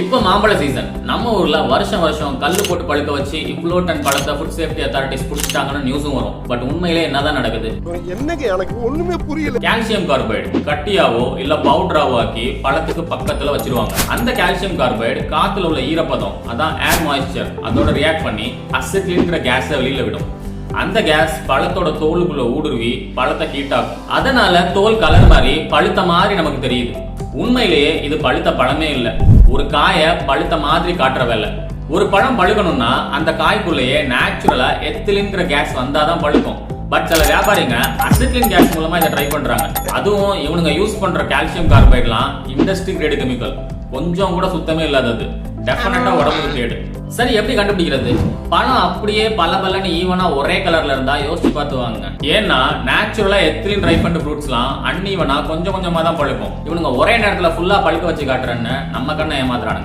இப்ப மாம்பழ சீசன். நம்ம ஊர்ல வருஷம் கல்லு போட்டு பழுக்க வச்சு இவ்ளோ டன் பழத்தை ஃபுட் சேஃப்டி அத்தாரிட்டிஸ் புடிச்சிட்டாங்கன்னு நியூஸும் வரும். பட் உண்மையிலே என்னதான் நடக்குது? என்னங்க எனக்கு ஒண்ணுமே புரியல. கால்சியம் கார்பைடு கட்டியாவோ இல்ல பவுடராவோ ஆக்கி பழத்துக்கு பக்கத்துல வச்சிருவாங்க. அந்த கால்சியம் கார்பைடு காத்துல உள்ள ஈரப்பதம், அதான் ஏர் மாய்ஸ்சர், அதோட ரியாக்ட் பண்ணி அசிட்டில்ங்கிற கேஸை வெளியில விடும். அந்த கேஸ் பழத்தோட தோலுக்குள்ள ஊடுருவி பழத்தை ஹீட்டாகும். அதனால தோல் கலர் மாதிரி பழுத்த மாதிரி நமக்கு தெரியுது. உண்மையிலேயே இது பழுத்த பழமே இல்ல, ஒரு காய பழுத்த மாதிரி காட்டுற வேலை. ஒரு பழம் பழுக்கணும்னா அந்த காய்க்குள்ளேயே நேச்சுரலா எத்திலின்ங்கிற கேஸ் வந்தாதான் பழுக்கும். பட் சில வியாபாரிங்க அசிட்டிலின் கேஸ் மூலமா இதை ட்ரை பண்றாங்க. அதுவும் இவனுங்க யூஸ் பண்ற கால்சியம் கார்பைட்லாம் இண்டஸ்ட்ரி கிரேட் கெமிக்கல், கொஞ்சம் கூட சுத்தமே இல்லாதது. டெஃபினட்டா உடம்புக்கு கேடு. சரி, எப்படி கண்டுபிடிக்கிறது? பழம் அப்படியே பலன்னு ஈவனா ஒரே கலர்ல இருந்தா யோசிச்சு பார்த்து வாங்க. ஏன்னா நேச்சுரலா எத்திலின் ரைப்பண்ட் ஃப்ரூட்ஸ்லாம் அன்ஈவனா கொஞ்சமா தான் பழுக்கும். இவனுங்க ஒரே நேரத்துல ஃபுல்லா பழுக்க வச்சு காட்டுறேன்னு நம்ம கண்ணை ஏமாத்துறாங்க.